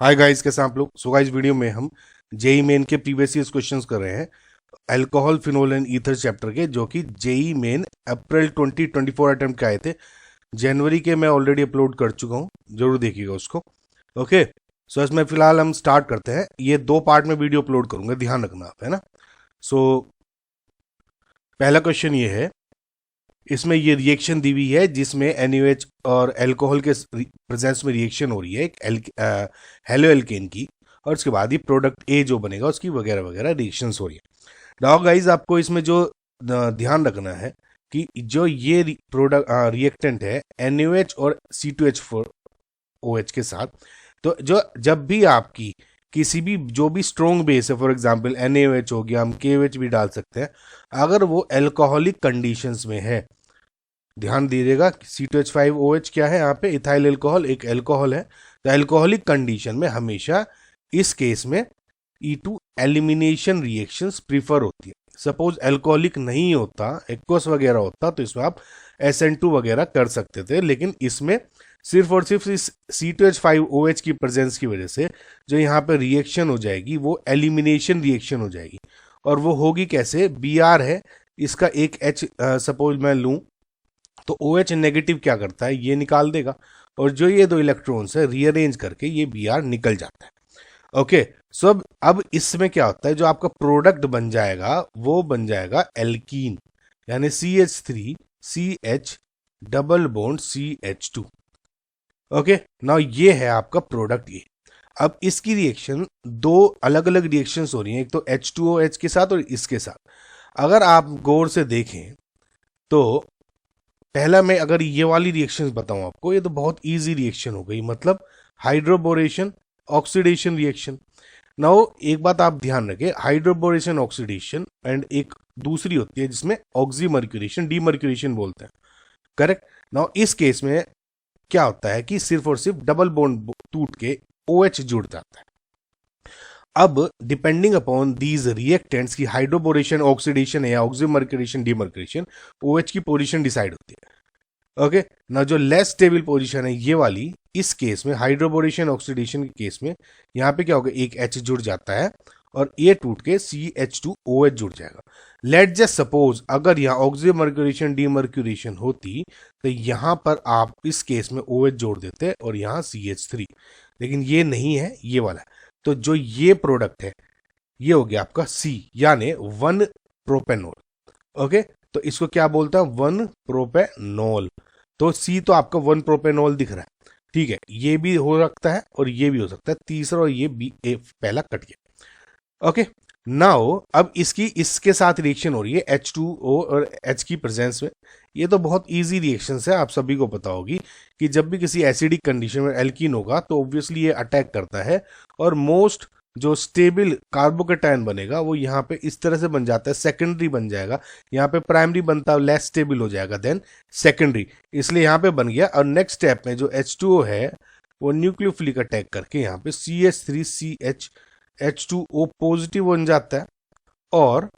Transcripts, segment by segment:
Hi guys, कैसे हैं आप लोग। सो गाइस, वीडियो में हम जेई मेन के प्रीवियस ईयर क्वेश्चंस कर रहे हैं alcohol, phenol and ether chapter के, जो कि जेई मेन अप्रैल 2024 अटेम्प्ट के आए थे। जनवरी के मैं ऑलरेडी अपलोड कर चुका हूँ, जरूर देखिएगा उसको। ओके, सो इसमें फिलहाल हम स्टार्ट करते हैं। ये दो पार्ट में वीडियो अपलोड करूंगा, ध्यान रखना आप, है ना। सो पहला क्वेश्चन ये है, इसमें ये रिएक्शन दी हुई है जिसमें NaOH और अल्कोहल के प्रेजेंस में रिएक्शन हो रही है एक हेलो एल्केन की, और उसके बाद ही प्रोडक्ट ए जो बनेगा उसकी वगैरह वगैरह रिएक्शंस हो रही है। नाउ गाइज, आपको इसमें जो ध्यान रखना है कि जो ये प्रोडक्ट रिएक्टेंट है NaOH और C2H4OH के साथ, तो जो जब भी आपकी किसी भी जो भी स्ट्रॉन्ग बेस है, फॉर एग्जांपल NaOH हो गया, हम KOH भी डाल सकते हैं, अगर वो एल्कोहलिक कंडीशंस में है, ध्यान दीजिएगा। C2H5OH क्या है यहाँ पे, इथाइल एल्कोहल एक एल्कोहल है। तो एल्कोहलिक कंडीशन में हमेशा इस केस में E2 एलिमिनेशन रिएक्शंस प्रीफर होती है। सपोज एल्कोहलिक नहीं होता, एक्वस वगैरह होता, तो इसमें आप SN2 वगैरह कर सकते थे, लेकिन इसमें सिर्फ और सिर्फ इस C2H5OH की प्रेजेंस की वजह से जो यहाँ पे रिएक्शन हो जाएगी वो एलिमिनेशन रिएक्शन हो जाएगी। और वो होगी कैसे, Br है इसका एक H सपोज मैं लूँ, तो OH नेगेटिव क्या करता है, ये निकाल देगा, और जो ये दो इलेक्ट्रॉन्स है रीअरेंज करके ये Br निकल जाता है। ओके, सो अब इसमें क्या होता है, जो आपका प्रोडक्ट बन जाएगा वो बन जाएगा एल्कीन, यानी CH3CH double bond CH2। Okay, now ये है आपका प्रोडक्ट ये। अब इसकी रिएक्शन दो अलग अलग रिएक्शंस हो रही हैं, एक तो H2OH के साथ और इसके साथ। अगर आप गौर से देखें तो पहला मैं अगर ये वाली रिएक्शंस बताऊं आपको, ये तो बहुत इजी रिएक्शन हो गई, मतलब हाइड्रोबोरेशन ऑक्सीडेशन रिएक्शन। नाउ एक बात आप ध्यान रखें, हाइड्रोबोरेशन ऑक्सीडेशन एंड एक दूसरी होती है जिसमें ऑक्सीमर्क्यूरेशन डीमर्क्यूरेशन बोलते हैं, करेक्ट। नाउ इस केस में क्या होता है कि सिर्फ और सिर्फ डबल बॉन्ड टूट के OH जुड़ जाता है। अब डिपेंडिंग अपॉन दीज रिएक्टेंट्स की हाइड्रोबोरेशन ऑक्सीडेशन है या ऑक्सीमर्क्यूरेशन डीमर्क्यूरेशन, OH की पोजीशन डिसाइड होती है। ओके, ना जो लेस स्टेबल पोजीशन है ये वाली, इस केस में हाइड्रोबोरेशन ऑक्सीडेशन के केस में यहाँ पे क्या होगा, एक H जुड़ जाता है और ये टूट के CH2OH जुड़ जाएगा। लेट जस्ट सपोज अगर यहाँ ऑक्सीमर्क्यूरेशन डीमर्क्यूरेशन होती तो यहाँ पर आप इस केस में OH जोड़ देते और यहाँ CH3, लेकिन ये नहीं है, ये वाला है। तो जो ये प्रोडक्ट है ये हो गया आपका C, यानी 1 प्रोपेनॉल। ओके, तो इसको क्या बोलता है, 1 प्रोपेनॉल। तो C तो आपका 1 प्रोपेनॉल दिख रहा है, ठीक है, ये भी हो सकता है और ये भी हो सकता है, तीसरा और ये बी ए पहला कट गया। ओके, नाउ अब इसकी इसके साथ रिएक्शन हो रही है H2O और H की प्रेजेंस में। ये तो बहुत इजी रिएक्शन है, आप सभी को पता होगी कि जब भी किसी एसिडिक कंडीशन में एल्कीन होगा तो ऑब्वियसली ये अटैक करता है, और मोस्ट जो स्टेबल कार्बोकेटायन बनेगा वो यहाँ पे इस तरह से बन जाता है, सेकेंडरी बन जाएगा। यहाँ पे प्राइमरी बनता है, लेस स्टेबल हो जाएगा देन सेकेंडरी, इसलिए यहाँ पे बन गया। और नेक्स्ट स्टेप में जो H2O है वो न्यूक्लियोफिलिक अटैक करके यहाँ पे CH3CH H2O पॉजिटिव बन जाता है, और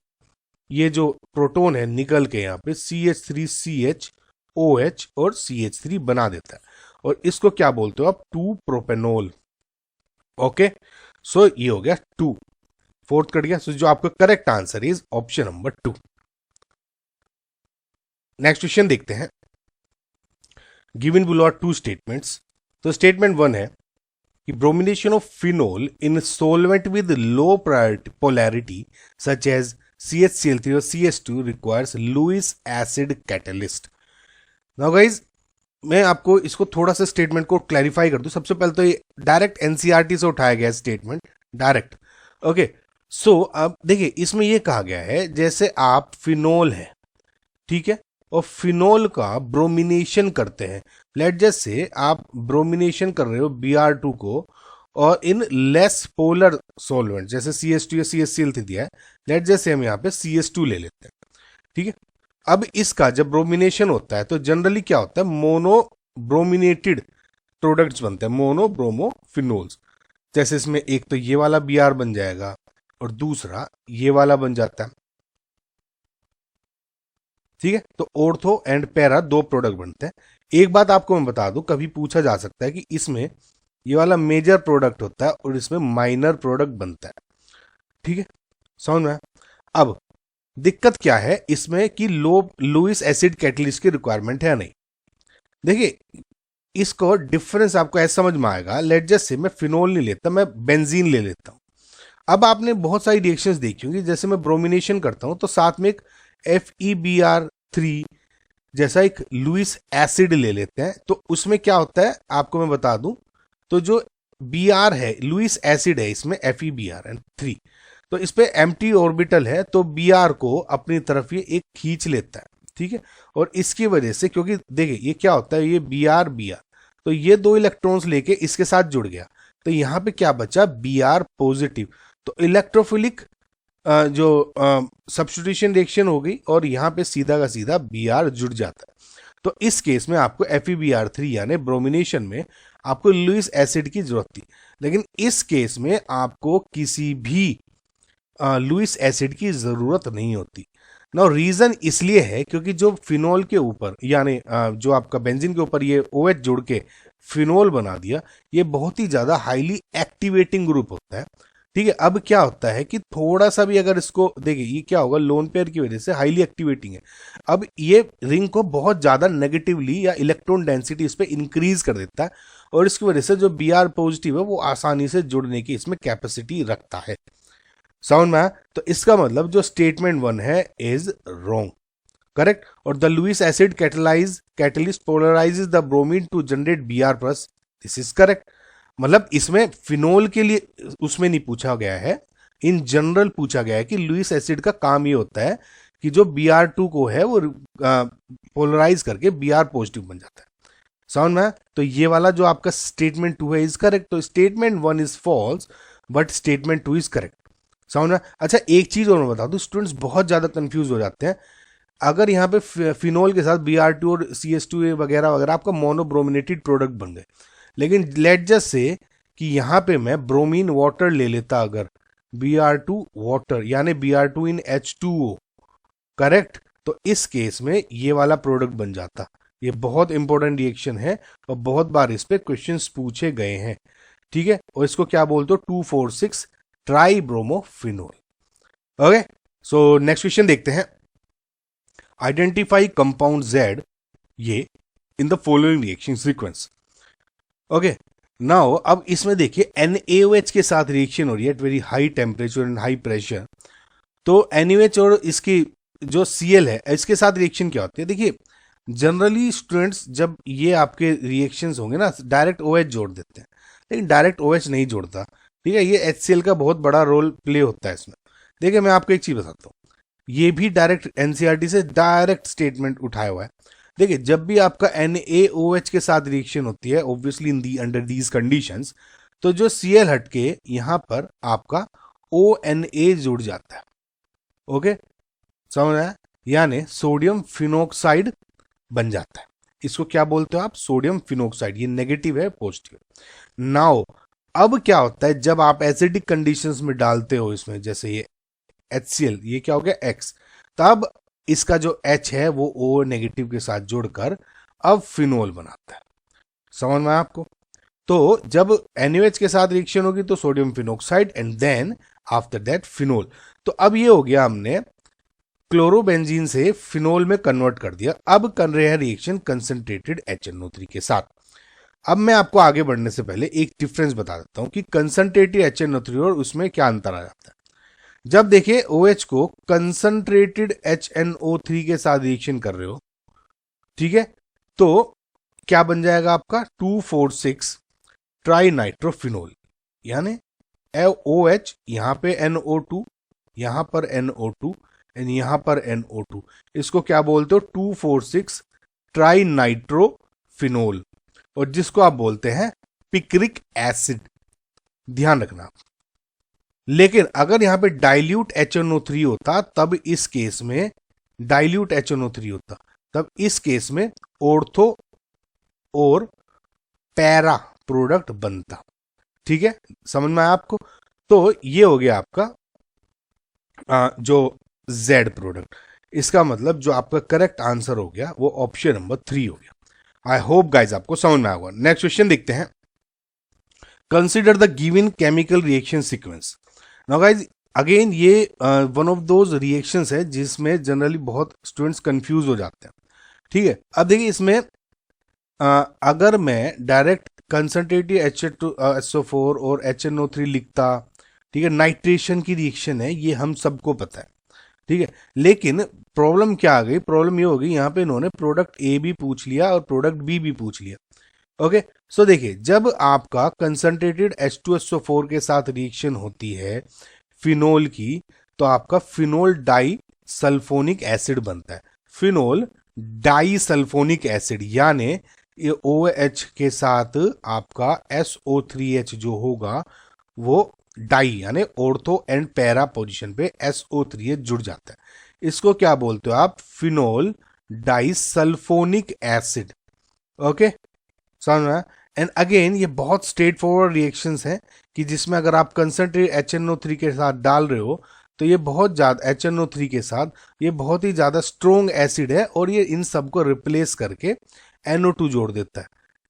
ये जो प्रोटॉन है निकल के यहाँ पे CH3CH और CH3 बना देता है, और इसको क्या बोलते हो आप, 2 प्रोपेनॉल। ओके, सो ये हो गया 2, फोर्थ कट गया। सो जो आपका correct answer is option number 2। Next question देखते हैं। Given below are 2 statements. तो स्टेटमेंट 1 है कि bromination of phenol in solvent with low polarity such as CHCl3 और CS2 requires Lewis acid catalyst. Now guys, मैं आपको इसको थोड़ा सा स्टेटमेंट को क्लैरिफाई कर दूं। सबसे पहले तो ये डायरेक्ट NCERT से उठाया गया स्टेटमेंट, डायरेक्ट। ओके, सो अब देखिए, इसमें ये कहा गया है जैसे आप फिनोल है, ठीक है, और फिनोल का ब्रोमिनेशन करते हैं। लेट जस्ट से आप ब्रोमिनेशन कर रहे हो Br2 को, और इन लेस पोलर सॉल्वेंट जैसे CS2 या CHCl3 दिया है, लेट जस्ट से हम यहाँ पे CS2 ले लेते हैं, ठीक है। अब इसका जब ब्रोमिनेशन होता है तो जनरली क्या होता है, मोनो ब्रोमिनेटेड प्रोडक्ट्स बनते हैं, मोनो ब्रोमो फिनोल्स। जैसे इसमें एक तो ये वाला Br बन जाएगा और दूसरा ये वाला बन जाता है, ठीक है। तो ऑर्थो एंड पैरा दो प्रोडक्ट बनते हैं। एक बात आपको मैं बता दूं, कभी पूछा जा सकता है कि इसमें ये वाला मेजर प्रोडक्ट होता है और इसमें माइनर प्रोडक्ट बनता है। ठीक है, समझ में? अब दिक्कत क्या है इसमें कि लुईस एसिड कैटलिस्ट की रिक्वायरमेंट है नहीं। देखिए, इसको डिफरेंस आपको ऐसा समझ में आएगा। लेट जस्ट से मैं फिनोल नहीं लेता, मैं बेंजीन ले लेता हूं। अब आपने बहुत सारी रिएक्शंस देखी होंगी, जैसे मैं ब्रोमिनेशन करता हूं तो साथ में एक FeBr3 जैसा एक लुईस एसिड ले लेते हैं, तो उसमें क्या होता है आपको मैं बता दूं। तो जो Br है, लुईस एसिड है, इसमें FeBr3, तो इस पे एम्प्टी ऑर्बिटल है, तो Br को अपनी तरफ ये एक खींच लेता है। ठीक है, और इसकी वजह से, क्योंकि देखिए ये क्या होता है, ये Br तो ये दो इलेक्ट्रॉन्स लेके इसके साथ जुड़ गया, तो यहां पे क्या बचा, Br पॉजिटिव। तो इलेक्ट्रोफिलिक जो सब्स्टिट्यूशन रिएक्शन हो गई और यहाँ पे सीधा का सीधा Br जुड़ जाता है। तो इस केस में आपको FeBr3 यानी ब्रोमिनेशन में आपको लुईस एसिड की जरूरत थी, लेकिन इस केस में आपको किसी भी लुईस एसिड की जरूरत नहीं होती। नाउ रीजन इसलिए है क्योंकि जो फिनोल के ऊपर यानी जो आपका बेंजीन के ऊपर ये OH जुड़ के फिनोल बना दिया, ये बहुत ही ज्यादा हाईली एक्टिवेटिंग ग्रुप होता है। ठीक है, अब क्या होता है कि थोड़ा सा भी अगर इसको देखिए, ये क्या होगा, लोन पेयर की वजह से हाईली एक्टिवेटिंग है। अब ये रिंग को बहुत ज्यादा नेगेटिवली या इलेक्ट्रॉन डेंसिटी इस पर इंक्रीज कर देता है, और इसकी वजह से जो Br पॉजिटिव है वो आसानी से जुड़ने की इसमें कैपेसिटी रखता है। साउंड में? तो इसका मतलब जो स्टेटमेंट 1 है इज रॉन्ग, करेक्ट। और the Lewis acid catalyst polarises the bromine to generate Br+, this is correct. मतलब इसमें फिनोल के लिए उसमें नहीं पूछा गया है, इन जनरल पूछा गया है कि लुईस एसिड का काम ये होता है कि जो Br2 को है वो पोलराइज करके Br पॉजिटिव बन जाता है। साउंड में? तो ये वाला जो आपका स्टेटमेंट 2 है इज करेक्ट। तो statement 1 is false but statement 2 is correct. समझ में? अच्छा, एक चीज और मैं बता दूं, स्टूडेंट्स बहुत ज्यादा कंफ्यूज हो जाते हैं। अगर यहाँ पे फिनोल के साथ Br2 और CH2 वगैरह वगैरह आपका मोनोब्रोमिनेटेड प्रोडक्ट बन गए, लेकिन लेट जस्ट से कि यहाँ पे मैं ब्रोमीन वाटर ले लेता, अगर Br2 वाटर यानी Br2 इन H2O, करेक्ट, तो इस केस में ये वाला प्रोडक्ट बन जाता। ये बहुत इंपॉर्टेंट रिएक्शन है और बहुत बार इस पे क्वेश्चंस पूछे गए हैं। ठीक है, और इसको क्या बोलते हो, 2,4,6 ट्राइब्रोमोफिनोल। ओके, सो नेक्स्ट क्वेश्चन देखते हैं। आइडेंटिफाई कंपाउंड Z ये in the following reaction sequence. Okay, now अब इसमें देखिए NaOH के साथ रिएक्शन हो रही है at very high temperature and high pressure. तो NaOH और इसकी जो Cl है इसके साथ रिएक्शन क्या होती है, देखिए जनरली स्टूडेंट्स जब ये आपके रिएक्शंस होंगे ना, डायरेक्ट OH जोड़ देते हैं, लेकिन डायरेक्ट OH नहीं जोड़ता। ठीक है, ये HCl का बहुत बड़ा रोल प्ले होता है इसमें। देखिए मैं आपको एक चीज बताता हूँ, ये भी डायरेक्ट NCERT से डायरेक्ट स्टेटमेंट उठाया हुआ है। देखिए जब भी आपका NaOH के साथ रिएक्शन होती है, obviously in the under these conditions, तो जो Cl हट के यहां पर आपका ONA जुड़ जाता है। ओके, समझ आया? यानी सोडियम फिनोक्साइड बन जाता है। इसको क्या बोलते हो आप, सोडियम फिनोक्साइड। ये नेगेटिव है, पॉजिटिव। नाउ अब क्या होता है जब आप एसिडिक कंडीशंस में डालते हो इसमें, जैसे ये HCl, ये क्या हो गया X, तब इसका जो H है वो O नेगेटिव के साथ जोड़कर अब फिनोल बनाता है। समझ में आपको? तो जब NaOH के साथ रिएक्शन होगी तो sodium phenoxide and then after that phenol. तो अब ये हो गया, हमने क्लोरोबेंजीन से फिनोल में कन्वर्ट कर दिया। अब कर रहे हैं रिएक्शन कंसंट्रेटेड HNO3 के साथ। अब मैं आपको आगे बढ़ने से पहले एक डिफरेंस बता देता हूं कि कंसंट्रेटेड HNO3 और उसमें क्या अंतर आ जाता है। जब देखिए OH को कंसंट्रेटेड HNO3 के साथ रिएक्शन कर रहे हो, ठीक है, तो क्या बन जाएगा आपका 2,4,6 ट्राइनाइट्रोफिनोल, यानी OH यहां पे NO2, यहां पर NO2 एंड यहां पर NO2। इसको क्या बोलते हो, 2,4,6 ट्राइनाइट्रोफिनोल, और जिसको आप बोलते हैं पिक्रिक एसिड। ध्यान रखना। लेकिन अगर यहां पे डाइल्यूट HNO3 होता, तब इस केस में डाइल्यूट HNO3 होता, तब इस केस में ऑर्थो और पैरा प्रोडक्ट बनता। ठीक है, समझ में आया आपको? तो ये हो गया आपका जो Z प्रोडक्ट। इसका मतलब जो आपका करेक्ट आंसर हो गया वो ऑप्शन नंबर 3 हो गया। आई होप गाइज आपको समझ में आएगा। नेक्स्ट क्वेश्चन देखते हैं। Consider the given chemical reaction sequence. Now guys again ये वन ऑफ दोज रिएक्शंस है जिसमें जनरली बहुत स्टूडेंट्स कंफ्यूज हो जाते हैं। ठीक है, अब देखिए इसमें अगर मैं डायरेक्ट कंसंट्रेटेड HSO4 और HNO3 लिखता, ठीक है, नाइट्रेशन की रिएक्शन है, ये हम सबको पता है। ठीक है, लेकिन प्रॉब्लम क्या आ गई, प्रॉब्लम ये हो गई यहाँ पे इन्होंने प्रोडक्ट ए भी पूछ लिया और प्रोडक्ट बी भी पूछ लिया। ओके, सो देखिए जब आपका कंसंट्रेटेड H2SO4 के साथ रिएक्शन होती है फिनोल की, तो आपका फिनोल डाई सल्फोनिक एसिड बनता है। फिनोल डाई सल्फोनिक एसिड यानी ये OH के साथ आपका SO3H जो होगा वो डाई यानी ऑर्थो एंड पैरा पोजीशन पे SO3H जुड़ जाता है। इसको क्या बोलते हो आप, phenol di sulphonic acid. Okay, समझ में। एंड अगेन ये बहुत स्ट्रेट फॉरवर्ड रिएक्शंस हैं कि जिसमें अगर आप कंसंट्रेट HNO3 के साथ डाल रहे हो तो ये बहुत ज़्यादा HNO3 के साथ ये बहुत ही ज़्यादा स्ट्रोंग एसिड है और ये इन सबको रिप्लेस करके NO2 जोड़ देता है।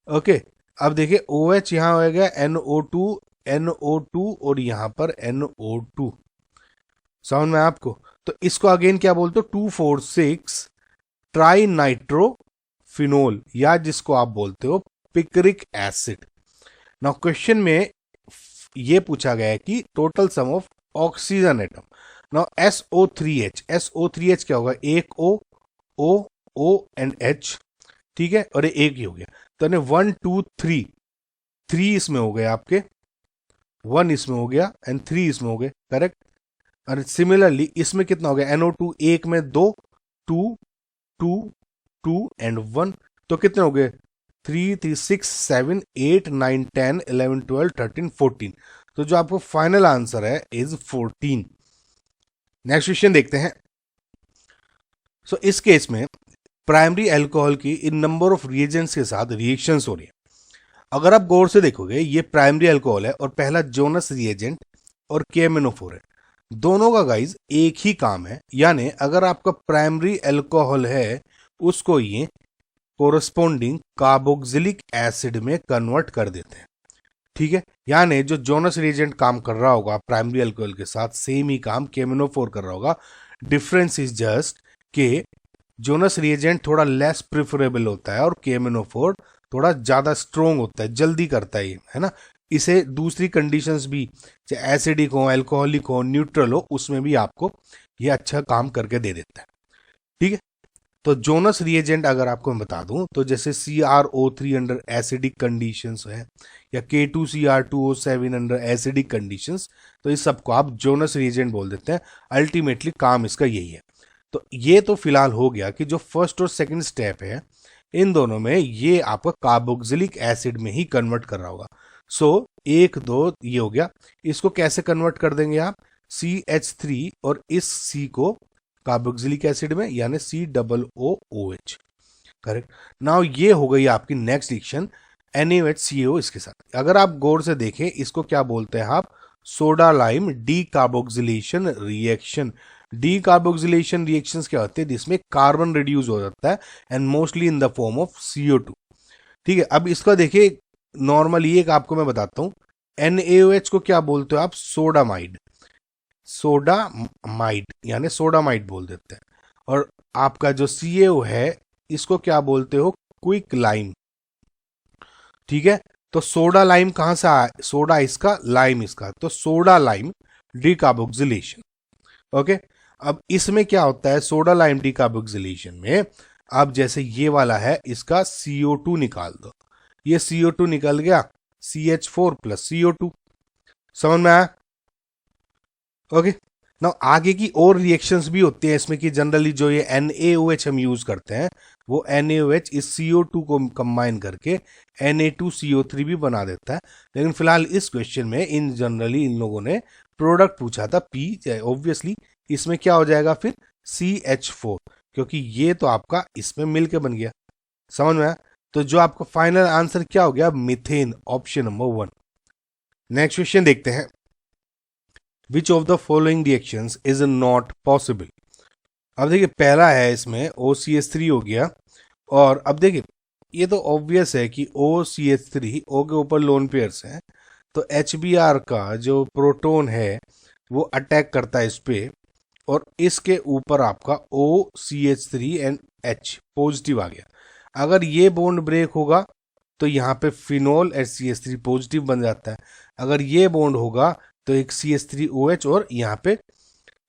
ओके, अब देखिए OH यहाँ हो गया NO2 और यहाँ पर NO2, समझ में आपको। तो इसको अगेन क्या बोलते हो, 2,4,6 ट्राई नाइट्रोफिनोल या जिसको आप बोलते हो पिक्रिक एसिड। नाउ क्वेश्चन में ये पूछा गया है कि total sum of oxygen atom. Now SO3H क्या होगा, एक O एंड H, ठीक है, और एक ही हो गया। तो 1 2 3 इसमें हो गए आपके, 1 इसमें हो गया एंड 3 इसमें हो गए, करेक्ट। और सिमिलरली इसमें कितना हो गया, NO2 एक में 2 2 2 2 एंड 1, तो कितने हो गए 3 3 6 7 8 9 10 11 12 13 14। तो जो आपको फाइनल आंसर है इज 14। नेक्स्ट क्वेश्चन देखते हैं। सो इस केस में प्राइमरी अल्कोहल की इन नंबर ऑफ रिएजेंट्स के साथ रिएक्शंस हो रही है। अगर आप गौर से देखोगे ये प्राइमरी अल्कोहल है और पहला जोनस रिएजेंट और KMNO4 है। दोनों का गाइज एक ही काम है, यानी अगर आपका प्राइमरी अल्कोहल है उसको ये कोरस्पोंडिंग कार्बोक्सिलिक एसिड में कन्वर्ट कर देते हैं। ठीक है, यानी जो जोनस रिएजेंट काम कर रहा होगा प्राइमरी अल्कोहल के साथ सेम ही काम KMNO4 कर रहा होगा। डिफरेंस इज जस्ट के जोनस रिएजेंट थोड़ा लेस प्रिफरेबल होता है और KMNO4 थोड़ा ज्यादा स्ट्रोंग होता है, जल्दी करता है ना। इसे दूसरी कंडीशंस भी चाहे एसिडिक हो, अल्कोहलिक हो, न्यूट्रल हो, उसमें भी आपको ये अच्छा काम करके दे देता है। ठीक है, तो जोनस रिएजेंट अगर आपको मैं बता दूं तो जैसे CrO3 अंडर एसिडिक कंडीशंस है या K2Cr2O7 अंडर एसिडिक कंडीशंस, तो इस सबको आप जोनस रिएजेंट बोल देते हैं। अल्टीमेटली काम इसका यही है। तो ये तो फिलहाल हो गया कि जो फर्स्ट और सेकंड स्टेप है इन दोनों में ये आपका कार्बोक्सिलिक एसिड में ही कन्वर्ट कर रहा होगा। सो 1 2 ये हो गया। इसको कैसे कन्वर्ट कर देंगे आप, CH3 और इस C को कार्बोक्सिलिक एसिड में यानी COOH, करेक्ट। नाउ ये हो गई आपकी नेक्स्ट रिएक्शन NaOH इसके साथ। अगर आप गौर से देखें इसको क्या बोलते हैं आप, soda lime decarboxylation reaction. Decarboxylation reactions क्या होते हैं जिसमें कार्बन रिड्यूस हो जाता है and mostly in the form of CO2। ठीक है, अब इसका देखिए नॉर्मली एक आपको मैं बताता हूं, NaOH को क्या बोलते हो आप, सोडामाइड। सोडामाइड यानी सोडामाइड बोल देते हैं। और आपका जो CaO है इसको क्या बोलते हो, क्विक लाइम। ठीक है, तो सोडा लाइम कहां से आया, सोडा इसका लाइम इसका, तो सोडा लाइम डीकार्बोक्सिलेशन। ओके, अब इसमें क्या होता है सोडा लाइम डीकार्बोक्सिलेशन में, अब जैसे ये वाला है इसका CO2 निकाल दो, ये CO2 निकल गया CH4 प्लस CO2, समझ में आया। ओके, नाउ आगे की और रिएक्शंस भी होती हैं इसमें कि जनरली जो ये NaOH हम यूज करते हैं वो NaOH इस CO2 को कंबाइन करके Na2CO3 भी बना देता है। लेकिन फिलहाल इस क्वेश्चन में इन जनरली इन लोगों ने प्रोडक्ट पूछा था P, ऑब्वियसली इसमें क्या हो जाएगा फिर CH4, क्योंकि ये तो आपका इसमें मिलके बन गया, समझ में आया। तो जो आपका फाइनल आंसर क्या हो गया, methane, option number 1। Next question देखते हैं, Which of the following reactions is not possible? अब देखिए पहला है इसमें OCH3 हो गया, और अब देखिए ये तो ऑब्वियस है कि OCH3 O के ऊपर लोन पेयर्स हैं, तो HBr का जो प्रोटॉन है वो अटैक करता है इस पे, और इसके ऊपर आपका OCH3 एंड H पॉजिटिव आ गया। अगर ये बॉन्ड ब्रेक होगा तो यहाँ पे फिनोल HCH3 पॉजिटिव बन जाता है। अगर ये बॉन्ड होगा तो एक CH3OH और यहाँ पे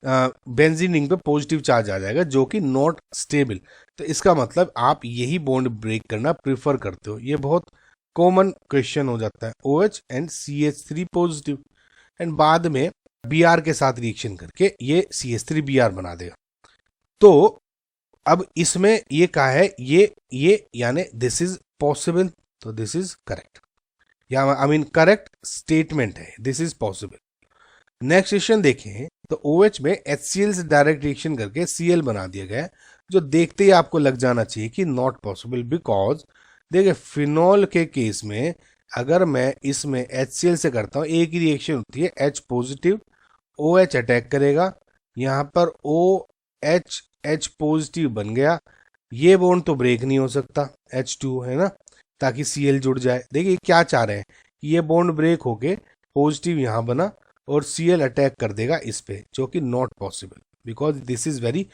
बेंजीन रिंग पे पॉजिटिव चार्ज आ जाएगा जो कि नॉट स्टेबल। तो इसका मतलब आप यही बॉन्ड ब्रेक करना प्रेफर करते हो। ये बहुत कॉमन क्वेश्चन हो जाता है, OH and CH3 positive, and बाद में Br के साथ रिएक्शन करके ये CH3Br बना देगा। तो अब इसमें ये कहा है ये यानी दिस इज पॉसिबल, तो दिस इज करेक्ट, या आई मीन करेक्ट स्टेटमेंट है, this is possible. Next question देखें तो OH में HCl से डायरेक्ट रिएक्शन करके Cl बना दिया गया है, जो देखते ही आपको लग जाना चाहिए कि नॉट पॉसिबल, बिकॉज देखिए फिनॉल के केस में अगर मैं इसमें HCl से करता हूँ, एक ही रिएक्शन होती है, H पॉजिटिव OH अटैक करेगा, यहाँ पर OH पॉजिटिव बन गया, ये बॉन्ड तो ब्रेक नहीं हो सकता, H2 है ना, ताकि Cl जुड़ जाए। देखिए क्या चाह रहे हैं, ये बॉन्ड ब्रेक होके पॉजिटिव यहाँ बना और Cl अटैक कर देगा इस पे, जो कि not possible because this is very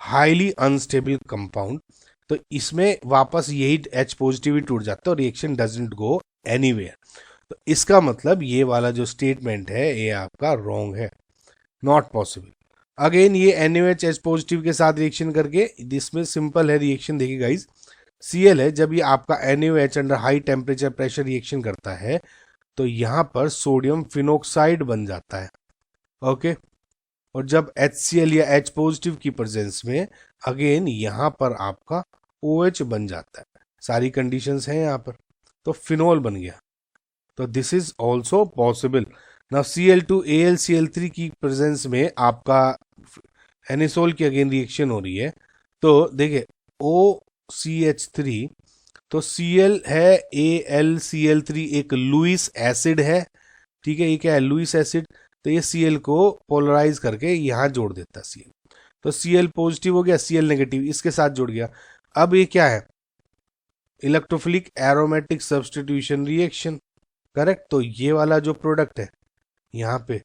highly unstable compound. तो इसमें वापस यही H पॉजिटिव ही टूट जाता है और रिएक्शन डजंट गो एनीवेयर। तो इसका मतलब ये वाला जो स्टेटमेंट है ये आपका रॉन्ग है, नॉट पॉसिबल। अगेन ये NaOH H पॉजिटिव के साथ रिएक्शन करके, इसमें सिंपल है रिएक्शन, देखिए गाइस Cl है, जब ये आपका NaOH under high temperature pressure reaction करता है तो यहाँ पर सोडियम फिनोक्साइड बन जाता है, ओके। और जब HCl या H पॉजिटिव की प्रेजेंस में अगेन यहाँ पर आपका OH बन जाता है, सारी कंडीशंस हैं यहाँ पर, तो फिनोल बन गया। तो this is also possible. Now Cl2AlCl3 की प्रेजेंस में आपका एनिसोल की अगेन रिएक्शन हो रही है, तो देखिए OCH3, तो Cl है AlCl3 एक लुईस एसिड है, ठीक है, ये क्या है, लुईस एसिड। तो ये Cl को पोलराइज करके यहाँ जोड़ देता है Cl, तो Cl पॉजिटिव हो गया, Cl नेगेटिव इसके साथ जुड़ गया। अब ये क्या है, electrophilic aromatic substitution reaction, correct. तो ये वाला जो प्रोडक्ट है यहाँ पे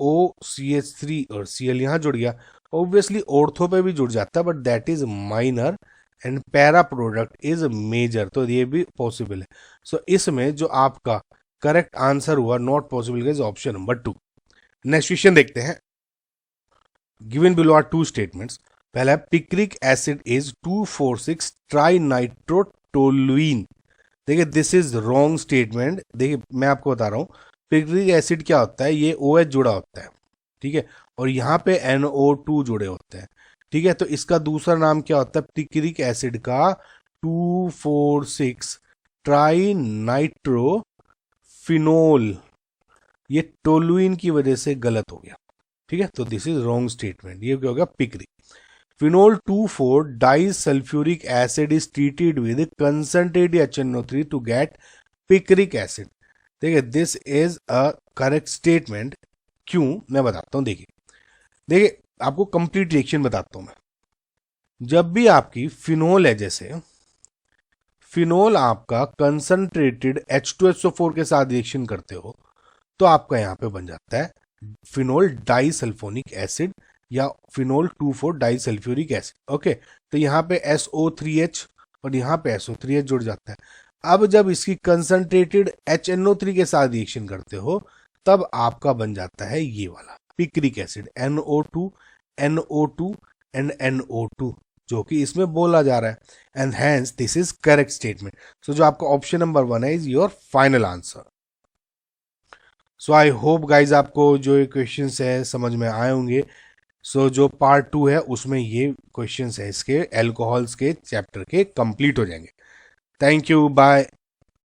OCH3 और Cl यहाँ जुड़ गया, ऑब्वियसली ऑर्थो पे भी जुड़ जाता है but that is minor and para product is major, तो ये भी पॉसिबल है। सो इसमें जो आपका करेक्ट आंसर हुआ not possible is option number 2। Next question देखते हैं। Given below are two statements. पहला है पिक्रिक एसिड इज 2,4,6 ट्राइनाइट्रोटोलुइन। देखिए दिस इज रॉन्ग स्टेटमेंट। देखिए मैं आपको बता रहा हूँ, पिक्रिक एसिड क्या होता है, ये OH जुड़ा होता है, ठीक है, और यहाँ पे NO2 जुड़े होते हैं, ठीक है। तो इसका दूसरा नाम क्या होता है, पिक्रिक एसिड का 2,4,6 ट्राइनाइट्रोफिनोल, ये टोलुइन की वजह से गलत हो गया, ठीक है। तो दिस इज रॉन्ग स्टेटमेंट, ये क्या हो गया, picric. Phenol 2,4 disulphuric acid is treated with concentrated HNO3 to get picric acid. देखिए this is a correct statement, क्यों मैं बताता हूं। देखिए आपको कंप्लीट रिएक्शन बताता हूं मैं। जब भी आपकी फिनोल है, जैसे फिनोल आपका कंसंट्रेटेड H2SO4 के साथ रिएक्शन करते हो तो आपका यहां पे बन जाता है फिनोल डाइसल्फोनिक एसिड या फिनोल 2,4 डाइसल्फ्यूरिक एसिड, ओके। तो यहाँ पे SO3H और यहाँ पे SO3H जुड़ जाता है। अब जब इसकी कंसंट्रेटेड HNO3 के साथ रिएक्शन करते हो तब आपका बन जाता है ये वाला picric acid, NO2 NO2 and NO2, जो कि इसमें बोला जा रहा है, and hence this is correct statement. So जो आपका ऑप्शन नंबर 1 है is your final answer. So I hope guys आपको जो ये क्वेश्चंस है समझ में आए होंगे। सो जो पार्ट 2 है उसमें ये क्वेश्चंस है इसके अल्कोहल्स के चैप्टर के कंप्लीट हो जाएंगे। Thank you, bye.